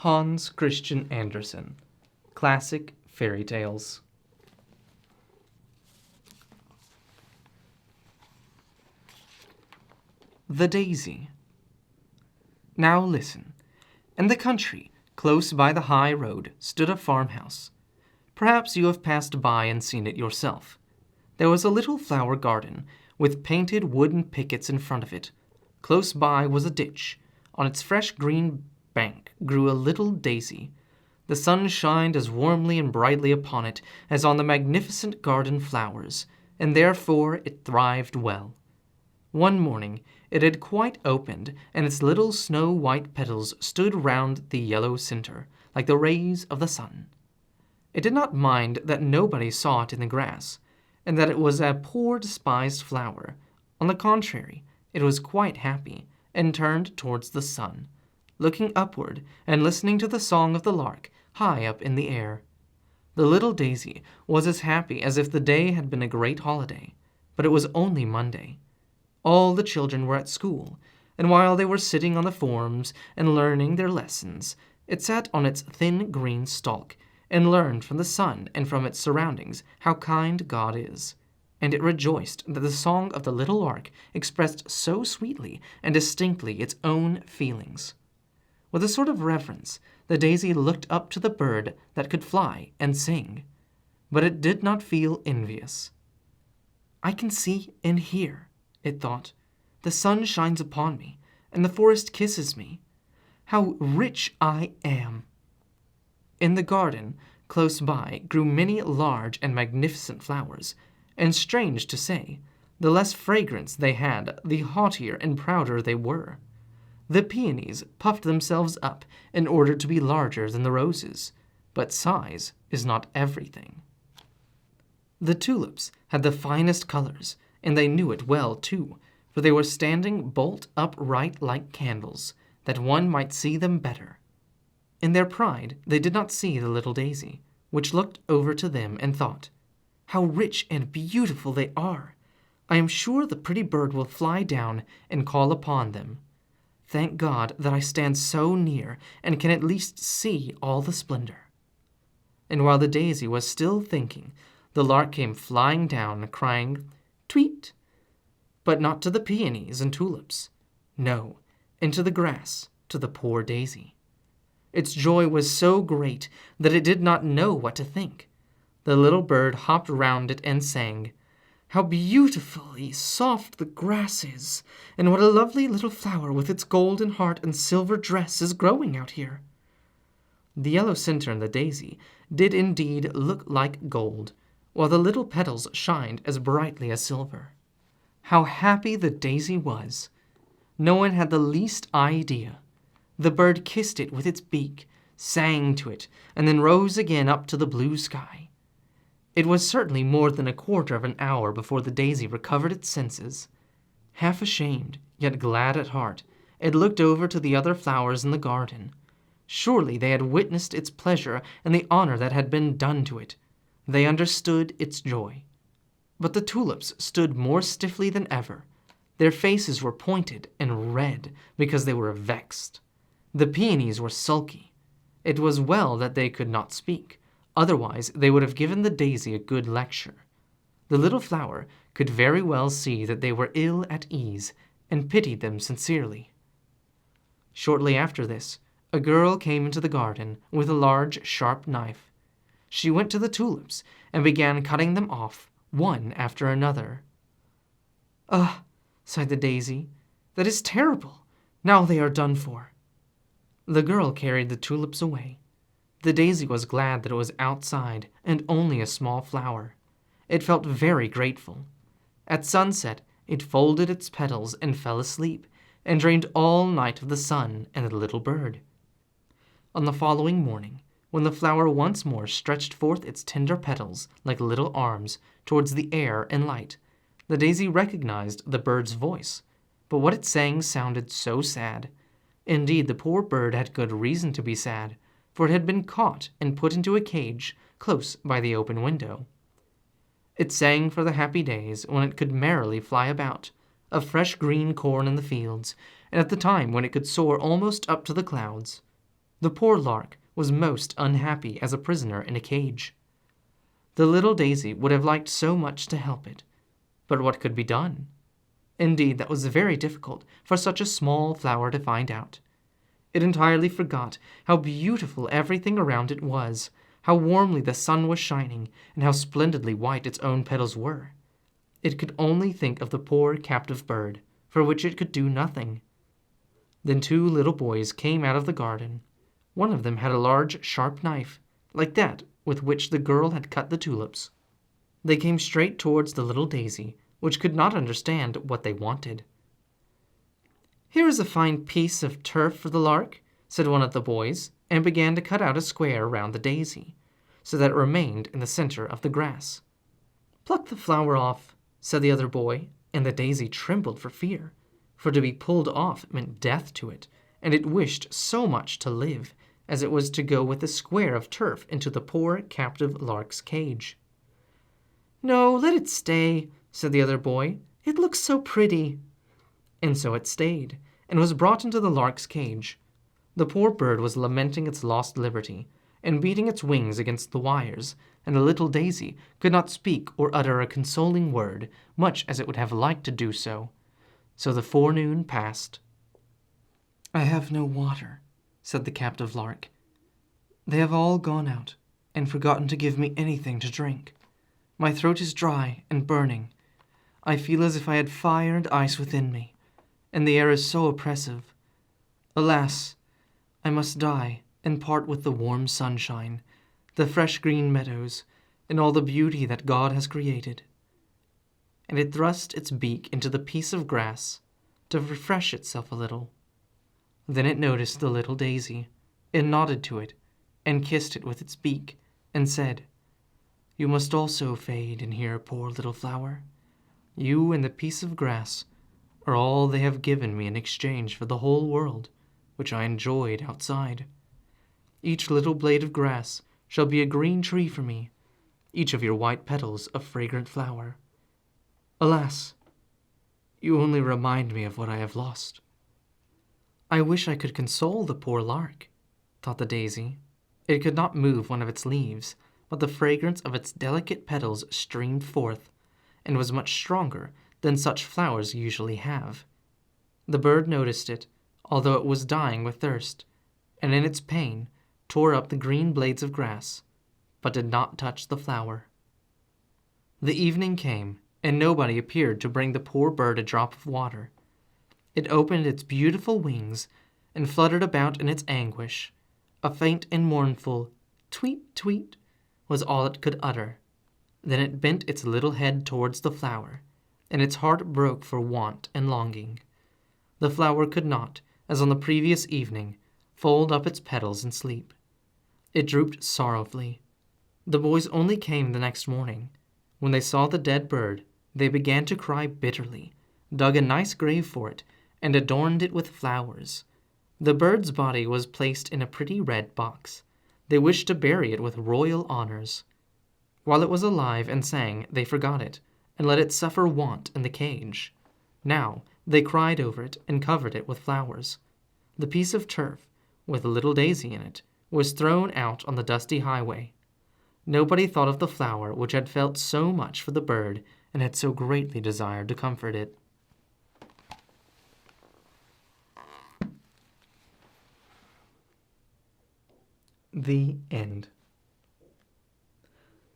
Hans Christian Andersen, Classic Fairy Tales. The Daisy. Now listen. In the country, close by the high road, stood a farmhouse. Perhaps you have passed by and seen it yourself. There was a little flower garden, with painted wooden pickets in front of it. Close by was a ditch. On its fresh green bank grew a little daisy. The sun shined as warmly and brightly upon it as on the magnificent garden flowers, and therefore it thrived well. One morning it had quite opened, and its little snow-white petals stood round the yellow centre, like the rays of the sun. It did not mind that nobody saw it in the grass, and that it was a poor despised flower. On the contrary, it was quite happy, and turned towards the sun, looking upward and listening to the song of the lark high up in the air. The little daisy was as happy as if the day had been a great holiday, but it was only Monday. All the children were at school, and while they were sitting on the forms and learning their lessons, it sat on its thin green stalk and learned from the sun and from its surroundings how kind God is. And it rejoiced that the song of the little lark expressed so sweetly and distinctly its own feelings. With a sort of reverence, the daisy looked up to the bird that could fly and sing, but it did not feel envious. "I can see and hear," it thought. "The sun shines upon me, and the forest kisses me. How rich I am!" In the garden, close by, grew many large and magnificent flowers, and strange to say, the less fragrance they had, the haughtier and prouder they were. The peonies puffed themselves up in order to be larger than the roses, but size is not everything. The tulips had the finest colors, and they knew it well, too, for they were standing bolt upright like candles, that one might see them better. In their pride they did not see the little daisy, which looked over to them and thought, "How rich and beautiful they are! I am sure the pretty bird will fly down and call upon them. Thank God that I stand so near and can at least see all the splendor." And while the daisy was still thinking, the lark came flying down, crying, "Tweet!" But not to the peonies and tulips. No, into the grass, to the poor daisy. Its joy was so great that it did not know what to think. The little bird hopped round it and sang, "How beautifully soft the grass is, and what a lovely little flower with its golden heart and silver dress is growing out here." The yellow centre in the daisy did indeed look like gold, while the little petals shined as brightly as silver. How happy the daisy was! No one had the least idea. The bird kissed it with its beak, sang to it, and then rose again up to the blue sky. It was certainly more than a quarter of an hour before the daisy recovered its senses. Half ashamed, yet glad at heart, it looked over to the other flowers in the garden. Surely they had witnessed its pleasure and the honor that had been done to it. They understood its joy. But the tulips stood more stiffly than ever. Their faces were pointed and red because they were vexed. The peonies were sulky. It was well that they could not speak. Otherwise, they would have given the daisy a good lecture. The little flower could very well see that they were ill at ease, and pitied them sincerely. Shortly after this, a girl came into the garden with a large, sharp knife. She went to the tulips and began cutting them off, one after another. "Ah," sighed the daisy, "that is terrible. Now they are done for." The girl carried the tulips away. The daisy was glad that it was outside and only a small flower. It felt very grateful. At sunset, it folded its petals and fell asleep, and dreamed all night of the sun and the little bird. On the following morning, when the flower once more stretched forth its tender petals like little arms towards the air and light, the daisy recognized the bird's voice, but what it sang sounded so sad. Indeed, the poor bird had good reason to be sad, for it had been caught and put into a cage close by the open window. It sang for the happy days when it could merrily fly about, of fresh green corn in the fields, and at the time when it could soar almost up to the clouds. The poor lark was most unhappy as a prisoner in a cage. The little daisy would have liked so much to help it, but what could be done? Indeed, that was very difficult for such a small flower to find out. It entirely forgot how beautiful everything around it was, how warmly the sun was shining, and how splendidly white its own petals were. It could only think of the poor captive bird, for which it could do nothing. Then 2 little boys came out of the garden. One of them had a large, sharp knife, like that with which the girl had cut the tulips. They came straight towards the little daisy, which could not understand what they wanted. "Here is a fine piece of turf for the lark," said one of the boys, and began to cut out a square round the daisy, so that it remained in the center of the grass. "Pluck the flower off," said the other boy, and the daisy trembled for fear, for to be pulled off meant death to it, and it wished so much to live, as it was to go with the square of turf into the poor captive lark's cage. "No, let it stay," said the other boy. "It looks so pretty." And so it stayed, and was brought into the lark's cage. The poor bird was lamenting its lost liberty, and beating its wings against the wires, and the little daisy could not speak or utter a consoling word, much as it would have liked to do so. So the forenoon passed. "I have no water," said the captive lark. "They have all gone out, and forgotten to give me anything to drink. My throat is dry and burning. I feel as if I had fire and ice within me, and the air is so oppressive. Alas, I must die and part with the warm sunshine, the fresh green meadows, and all the beauty that God has created." And it thrust its beak into the piece of grass to refresh itself a little. Then it noticed the little daisy, and nodded to it, and kissed it with its beak, and said, "You must also fade in here, poor little flower. You and the piece of grass are all they have given me in exchange for the whole world, which I enjoyed outside. Each little blade of grass shall be a green tree for me, each of your white petals a fragrant flower. Alas, you only remind me of what I have lost." "I wish I could console the poor lark," thought the daisy. It could not move one of its leaves, but the fragrance of its delicate petals streamed forth, and was much stronger than such flowers usually have. The bird noticed it, although it was dying with thirst, and in its pain tore up the green blades of grass, but did not touch the flower. The evening came, and nobody appeared to bring the poor bird a drop of water. It opened its beautiful wings and fluttered about in its anguish. A faint and mournful "tweet, tweet" was all it could utter. Then it bent its little head towards the flower, and its heart broke for want and longing. The flower could not, as on the previous evening, fold up its petals and sleep. It drooped sorrowfully. The boys only came the next morning. When they saw the dead bird, they began to cry bitterly, dug a nice grave for it, and adorned it with flowers. The bird's body was placed in a pretty red box. They wished to bury it with royal honors. While it was alive and sang, they forgot it, and let it suffer want in the cage. Now they cried over it and covered it with flowers. The piece of turf, with a little daisy in it, was thrown out on the dusty highway. Nobody thought of the flower which had felt so much for the bird and had so greatly desired to comfort it. The end.